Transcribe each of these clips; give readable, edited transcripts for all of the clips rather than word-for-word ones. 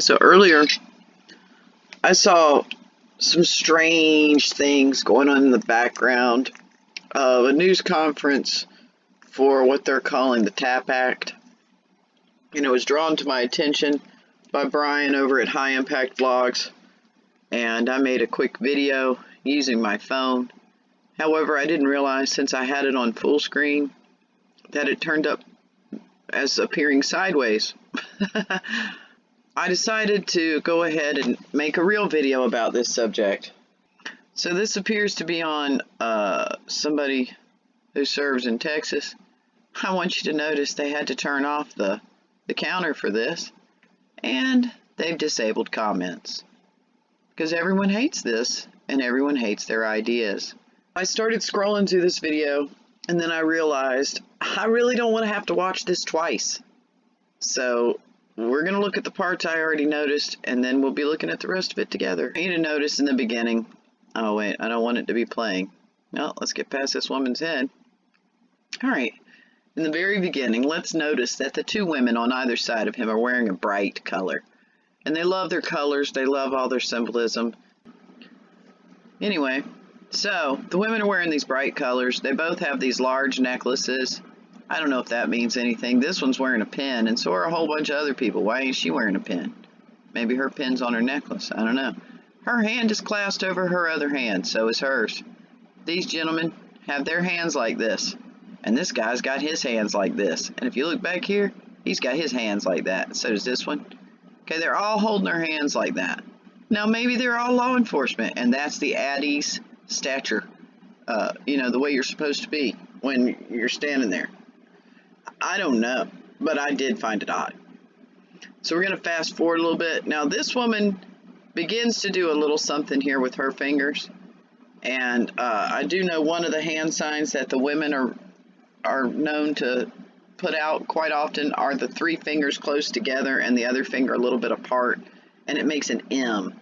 So earlier, I saw some strange things going on in the background of a news conference for what they're calling the TAP Act. And it was drawn to my attention by Brian over at High Impact Vlogs, and I made a quick video using my phone. However, I didn't realize, since I had it on full screen, that it turned up as appearing sideways. I decided to go ahead and make a real video about this subject. So this appears to be on somebody who serves in Texas. I want you to notice they had to turn off the counter for this, and they've disabled comments because everyone hates this and everyone hates their ideas. I started scrolling through this video, and then I realized I really don't want to have to watch this twice. So we're going to look at the parts I already noticed, and then we'll be looking at the rest of it together. I need to notice in the beginning. Oh wait, I don't want it to be playing. Well, let's get past this woman's head. Alright, in the very beginning, let's notice that the two women on either side of him are wearing a bright color. And they love their colors, they love all their symbolism. Anyway, so the women are wearing these bright colors. They both have these large necklaces. I don't know if that means anything. This one's wearing a pin, and so are a whole bunch of other people. Why ain't she wearing a pin? Maybe her pin's on her necklace. I don't know. Her hand is clasped over her other hand, so is hers. These gentlemen have their hands like this, and this guy's got his hands like this. And if you look back here, he's got his hands like that. So does this one. Okay, they're all holding their hands like that. Now, maybe they're all law enforcement, and that's the Addie's stature. The way you're supposed to be when you're standing there. I don't know, but I did find it odd. So we're going to fast forward a little bit. Now this woman begins to do a little something here with her fingers. And I do know one of the hand signs that the women are known to put out quite often are the three fingers close together and the other finger a little bit apart. And it makes an M.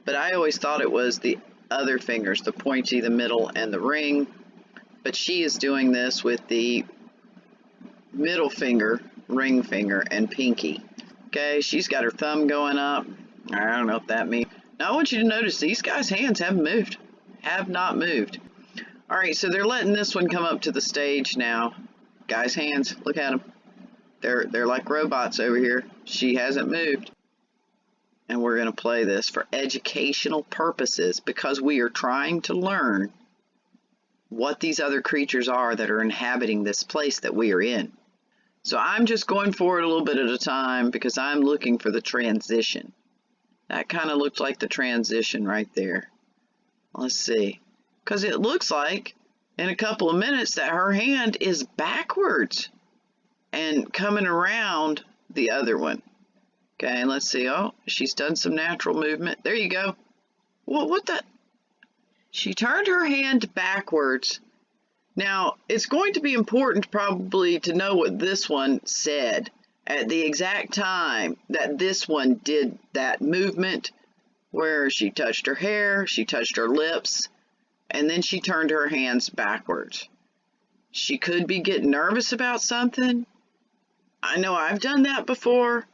But I always thought it was the other fingers, the pointy, the middle, and the ring. But she is doing this with the middle finger, ring finger, and pinky. Okay, she's got her thumb going up. I don't know what that means. Now I want you to notice these guys' hands haven't moved. Have not moved. Alright, so they're letting this one come up to the stage now. Guys' hands, look at them. They're like robots over here. She hasn't moved. And we're going to play this for educational purposes because we are trying to learn what these other creatures are that are inhabiting this place that we are in. So I'm just going forward a little bit at a time because I'm looking for the transition. That kind of looked like the transition right there. Let's see. Because it looks like in a couple of minutes that her hand is backwards and coming around the other one. Okay, and let's see. Oh, she's done some natural movement. There you go. Well, what the? She turned her hand backwards. Now, it's going to be important probably to know what this one said at the exact time that this one did that movement where she touched her hair, she touched her lips, and then she turned her hands backwards. She could be getting nervous about something. I know I've done that before,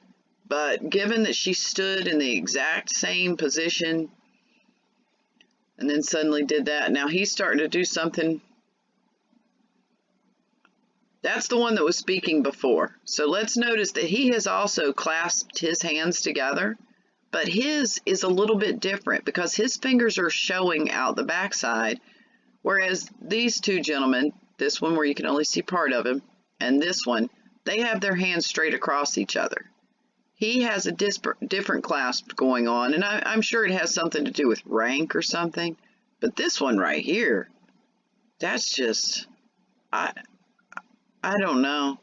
but given that she stood in the exact same position and then suddenly did that, now he's starting to do something. That's the one that was speaking before. So let's notice that he has also clasped his hands together, but his is a little bit different because his fingers are showing out the backside, whereas these two gentlemen, this one where you can only see part of him, and this one, they have their hands straight across each other. He has a different clasp going on, and I'm sure it has something to do with rank or something, but this one right here, that's just, I don't know.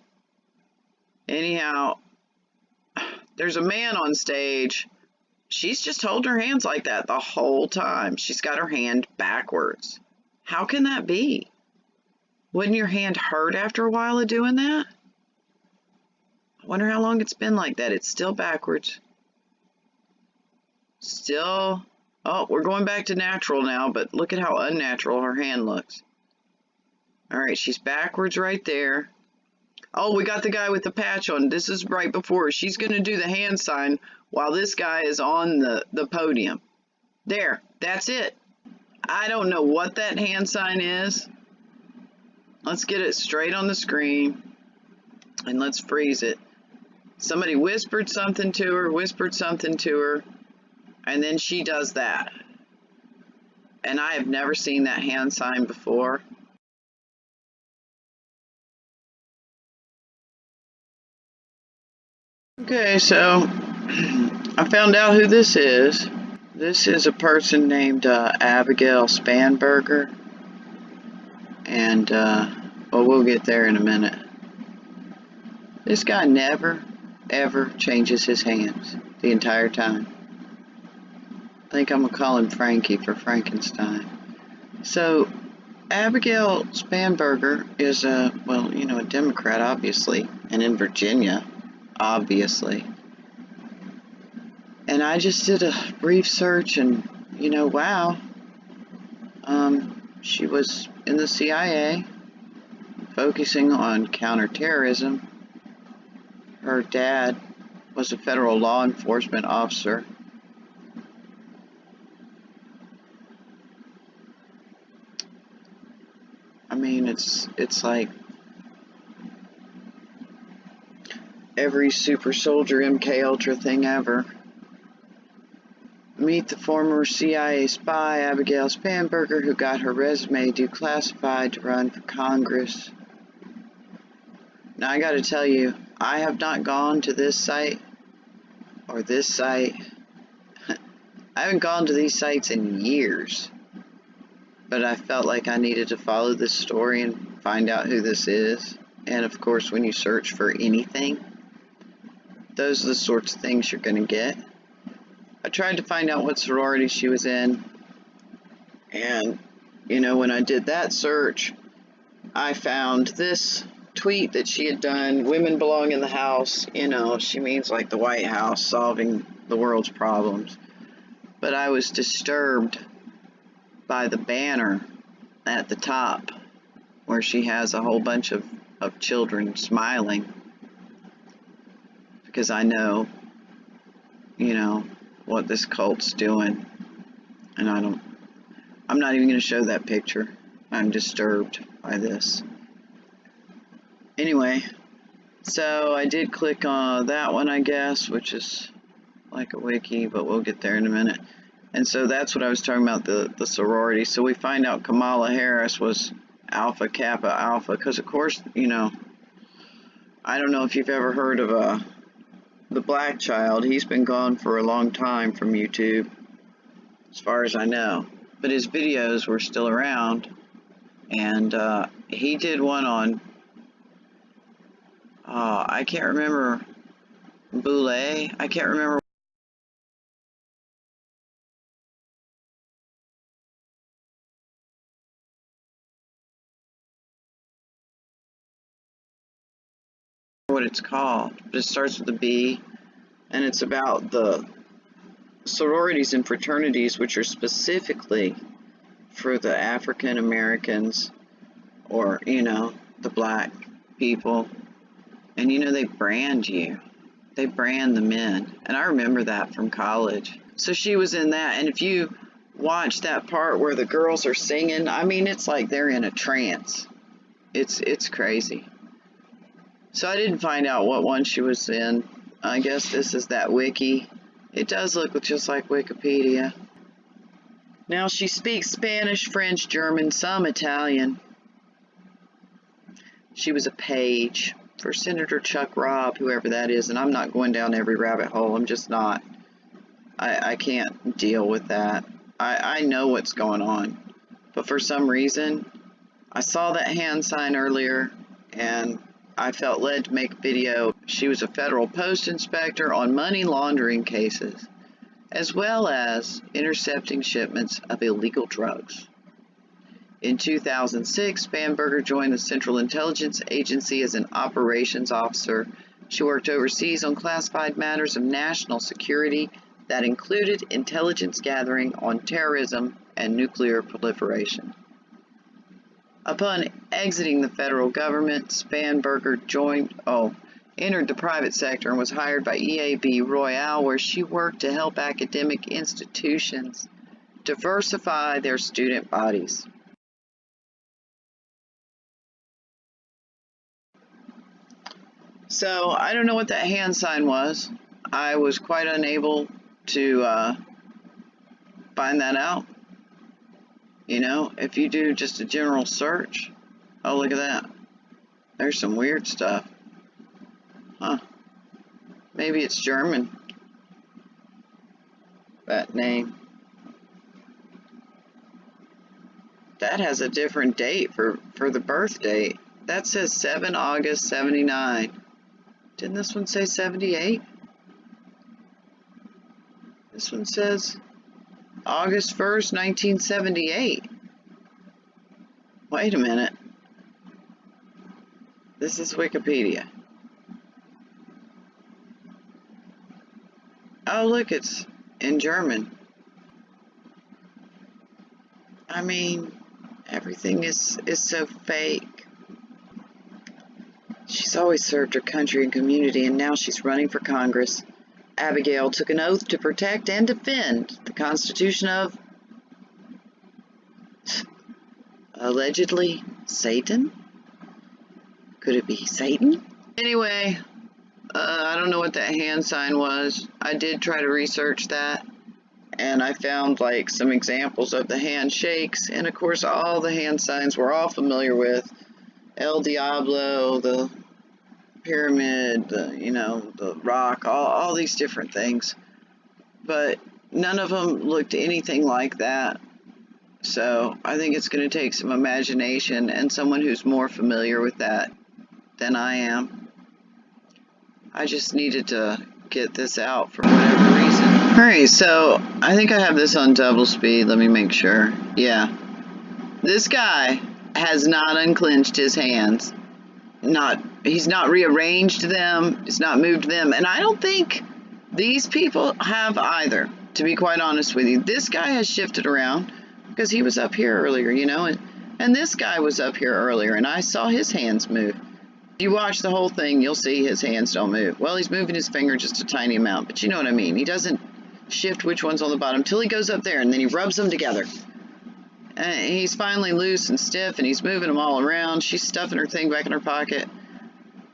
Anyhow, there's a man on stage. She's just holding her hands like that the whole time. She's got her hand backwards. How can that be? Wouldn't your hand hurt after a while of doing that? I wonder how long it's been like that. It's still backwards. Still. Oh, we're going back to natural now, but look at how unnatural her hand looks. Alright, she's backwards right there. Oh, we got the guy with the patch on. This is right before. She's going to do the hand sign while this guy is on the podium. There, that's it. I don't know what that hand sign is. Let's get it straight on the screen and let's freeze it. Somebody whispered something to her, and then she does that. And I have never seen that hand sign before. Okay, so I found out who this is. This is a person named Abigail Spanberger, and well, we'll get there in a minute. This guy never, ever changes his hands the entire time. I think I'm going to call him Frankie for Frankenstein. So, Abigail Spanberger is a Democrat, obviously, and in Virginia, obviously. And I just did a brief search and, wow. She was in the CIA, focusing on counterterrorism. Her dad was a federal law enforcement officer. I mean, it's like every super soldier MK Ultra thing ever. Meet the former CIA spy Abigail Spanberger, who got her resume declassified to run for Congress. Now I gotta tell you, I have not gone to this site or this site. I haven't gone to these sites in years, but I felt like I needed to follow this story and find out who this is. And of course, when you search for anything, those are the sorts of things you're gonna get. I tried to find out what sorority she was in, and when I did that search, I found this tweet that she had done. Women belong in the house. She means like the White House solving the world's problems. But I was disturbed by the banner at the top where she has a whole bunch of children smiling, because I know what this cult's doing, and I'm not even going to show that picture. I'm disturbed by this. Anyway, so I did click on that one, I guess, which is like a wiki, but we'll get there in a minute. And so that's what I was talking about, the sorority. So we find out Kamala Harris was Alpha Kappa Alpha, because of course, I don't know if you've ever heard of the black child. He's been gone for a long time from YouTube, as far as I know, but his videos were still around, and he did one on I can't remember, Boule. I can't remember what it's called, but it starts with a B, and it's about the sororities and fraternities, which are specifically for the African Americans, or the black people. And they brand you. They brand the men. And I remember that from college. So she was in that. And if you watch that part where the girls are singing, I mean, it's like they're in a trance. It's crazy. So I didn't find out what one she was in. I guess this is that wiki. It does look just like Wikipedia. Now she speaks Spanish, French, German, some Italian. She was a page for Senator Chuck Robb, whoever that is, and I'm not going down every rabbit hole. I'm just not. I can't deal with that. I know what's going on, but for some reason, I saw that hand sign earlier, and I felt led to make a video. She was a federal post inspector on money laundering cases, as well as intercepting shipments of illegal drugs. In 2006, Spanberger joined the Central Intelligence Agency as an operations officer. She worked overseas on classified matters of national security that included intelligence gathering on terrorism and nuclear proliferation. Upon exiting the federal government, Spanberger joined... entered the private sector and was hired by EAB Royale, where she worked to help academic institutions diversify their student bodies. So I don't know what that hand sign was. I was quite unable to find that out. You know, if you do just a general search, oh, look at that. There's some weird stuff. Huh. Maybe it's German. That name. That has a different date for the birth date. That says 7 August 79. Didn't this one say 78? This one says August 1st, 1978. Wait a minute. This is Wikipedia. Oh, look, it's in German. I mean, everything is so fake. She's always served her country and community, and now she's running for Congress. Abigail took an oath to protect and defend the Constitution of, allegedly, Satan? Could it be Satan? Anyway, I don't know what that hand sign was. I did try to research that, and I found like some examples of the handshakes, and of course all the hand signs we're all familiar with. El Diablo, the pyramid, the rock, all these different things. But none of them looked anything like that. So I think it's going to take some imagination and someone who's more familiar with that than I am. I just needed to get this out for whatever reason. Alright, so I think I have this on double speed. Let me make sure. Yeah. This guy has not unclenched his hands. He's not rearranged them. He's not moved them. And I don't think these people have either, to be quite honest with you. This guy has shifted around because he was up here earlier, and this guy was up here earlier, and I saw his hands move. If you watch the whole thing, you'll see his hands don't move. Well, he's moving his finger just a tiny amount, but you know what I mean. He doesn't shift which one's on the bottom till he goes up there, and then he rubs them together. And he's finally loose and stiff, and he's moving them all around. She's stuffing her thing back in her pocket.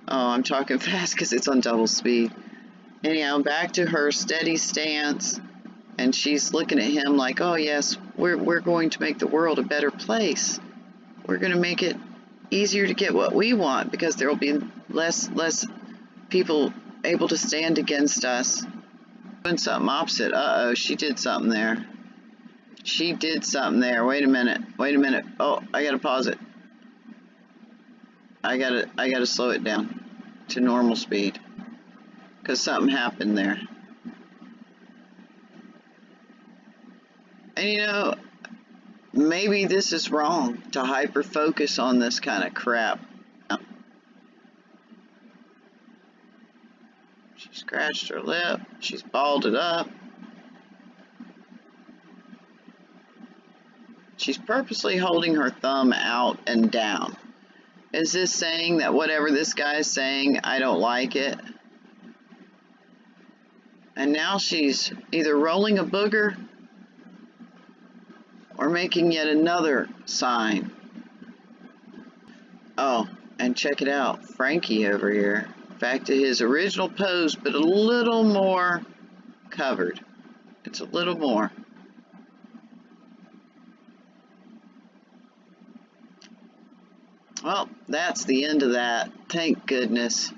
Oh, I'm talking fast because it's on double speed. Anyhow, back to her steady stance, and she's looking at him like, oh yes, we're going to make the world a better place. We're going to make it easier to get what we want because there will be less people able to stand against us. Doing something opposite. Uh-oh, she did something there. She did something there. Wait a minute. Oh, I gotta pause it. I gotta slow it down to normal speed because something happened there. And maybe this is wrong to hyper focus on this kind of crap. She scratched her lip. She's balled it up. She's purposely holding her thumb out and down. Is this saying that whatever this guy is saying, I don't like it? And now she's either rolling a booger or making yet another sign. Oh, and check it out. Frankie over here. Back to his original pose, but a little more covered. It's a little more. Well, that's the end of that. Thank goodness.